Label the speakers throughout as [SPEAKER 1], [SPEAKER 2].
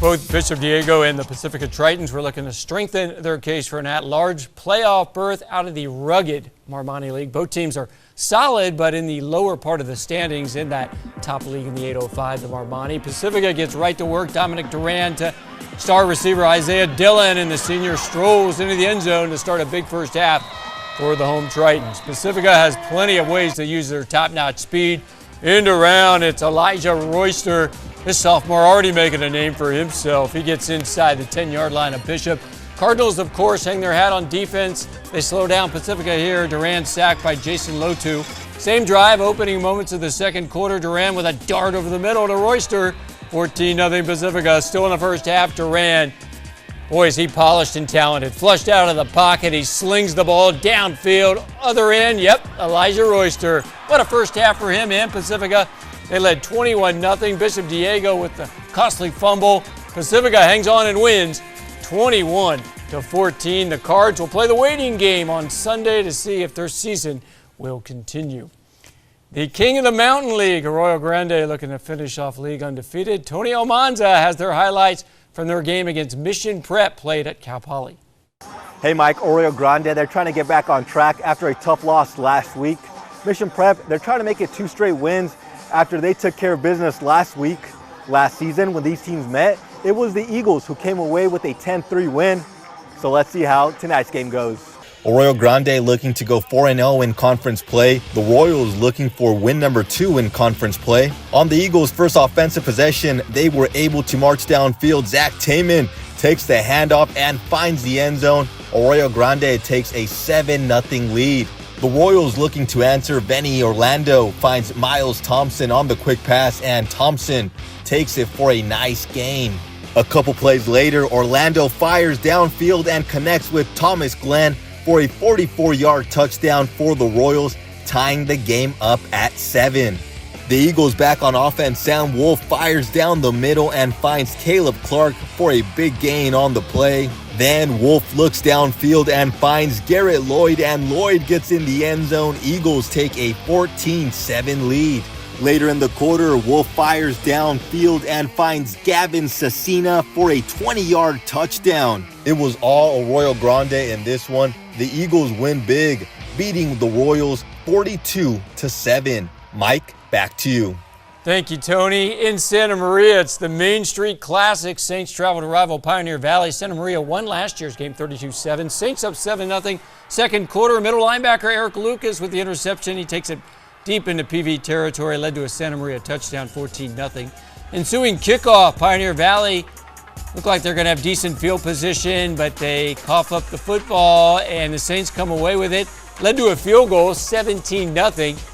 [SPEAKER 1] Both Bishop Diego and the Pacifica Tritons were looking to strengthen their case for an at-large playoff berth out of the rugged Marmani League. Both teams are solid, but in the lower part of the standings in that top league in the 805, the Marmani. Pacifica gets right to work. Dominic Duran to star receiver Isaiah Dillon, and the senior strolls into the end zone to start a big first half for the home Tritons. Pacifica has plenty of ways to use their top-notch speed. End around, it's Elijah Royster. This sophomore already making a name for himself. He gets inside the 10-yard line of Bishop. Cardinals, of course, hang their hat on defense. They slow down Pacifica here. Duran sacked by Jason Lotu. Same drive, opening moments of the second quarter. Duran with a dart over the middle to Royster. 14-0 Pacifica. Still in the first half, Duran. Boy, is he polished and talented. Flushed out of the pocket. He slings the ball downfield. Other end, yep, Elijah Royster. What a first half for him and Pacifica. They led 21-0. Bishop Diego with the costly fumble. Pacifica hangs on and wins 21-14. The Cards will play the waiting game on Sunday to see if their season will continue. The King of the Mountain League, Arroyo Grande, looking to finish off league undefeated. Tony Almanza has their highlights from their game against Mission Prep played at Cal Poly.
[SPEAKER 2] Hey Mike, Arroyo Grande, they're trying to get back on track after a tough loss last week. Mission Prep, they're trying to make it 2 straight wins after they took care of business last season when these teams met. It was the Eagles who came away with a 10-3 win. So let's see how tonight's game goes.
[SPEAKER 3] Arroyo Grande looking to go 4-0 in conference play. The Royals looking for win number 2 in conference play. On the Eagles' first offensive possession, they were able to march downfield. Zach Taman takes the handoff and finds the end zone. Arroyo Grande takes a 7-0 lead. The Royals looking to answer. Benny Orlando finds Miles Thompson on the quick pass, and Thompson takes it for a nice gain. A couple plays later, Orlando fires downfield and connects with Thomas Glenn for a 44-yard touchdown for the Royals, tying the game up at 7. The Eagles back on offense. Sam Wolf fires down the middle and finds Caleb Clark for a big gain on the play. Then Wolf looks downfield and finds Garrett Lloyd, and Lloyd gets in the end zone. Eagles take a 14-7 lead. Later in the quarter, Wolf fires downfield and finds Gavin Cecina for a 20-yard touchdown. It was all Arroyo Grande in this one. The Eagles win big, beating the Royals 42-7. Mike, back to you.
[SPEAKER 1] Thank you, Tony. In Santa Maria, it's the Main Street Classic. Saints travel to rival Pioneer Valley. Santa Maria won last year's game 32-7. Saints up 7-0. Second quarter, middle linebacker Eric Lucas with the interception. He takes it deep into PV territory, led to a Santa Maria touchdown, 14-0. Ensuing kickoff, Pioneer Valley look like they're going to have decent field position, but they cough up the football, and the Saints come away with it. Led to a field goal, 17-0.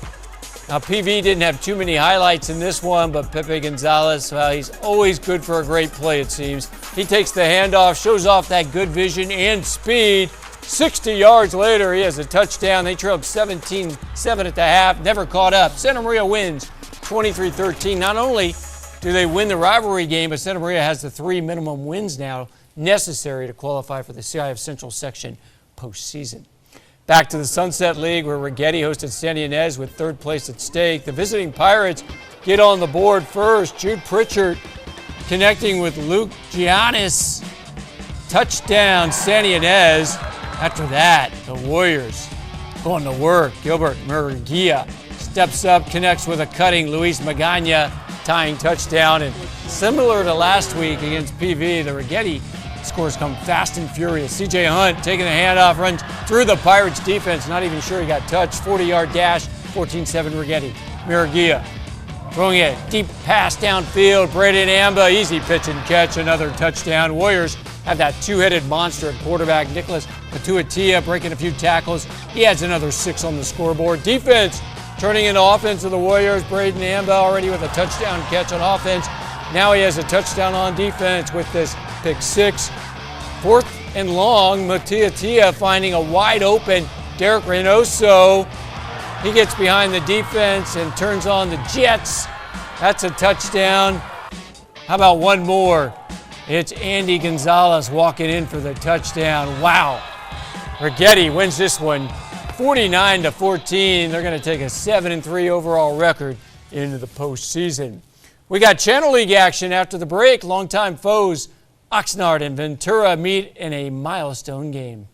[SPEAKER 1] Now, PV didn't have too many highlights in this one, but Pepe Gonzalez, well, he's always good for a great play, it seems. He takes the handoff, shows off that good vision and speed. 60 yards later, he has a touchdown. They trailed 17-7 at the half, never caught up. Santa Maria wins 23-13. Not only do they win the rivalry game, but Santa Maria has the 3 minimum wins now necessary to qualify for the CIF Central Section postseason. Back to the Sunset League, where Righetti hosted San Ynez with 3rd place at stake. The visiting Pirates get on the board first. Jude Pritchard connecting with Luke Giannis. Touchdown, San Ynez. After that, the Warriors going to work. Gilbert Murguia steps up, connects with a cutting Luis Magana, tying touchdown. And similar to last week against PV, the Righetti scores come fast and furious. CJ Hunt taking the handoff, runs through the Pirates defense. Not even sure he got touched. 40-yard dash, 14-7 Righetti. Murguia throwing a deep pass downfield. Braden Amba, easy pitch and catch, another touchdown. Warriors have that 2-headed monster at quarterback. Nicholas Matuatia breaking a few tackles. He adds another 6 on the scoreboard. Defense turning into offense of the Warriors. Braden Amba already with a touchdown catch on offense. Now he has a touchdown on defense with this pick 6. 4th and long, Matuatia finding a wide open Derek Reynoso. He gets behind the defense and turns on the Jets. That's a touchdown. How about one more? It's Andy Gonzalez walking in for the touchdown. Wow. Righetti wins this one 49-14. They're going to take a 7-3 overall record into the postseason. We got Channel League action after the break. Longtime foes Oxnard and Ventura meet in a milestone game.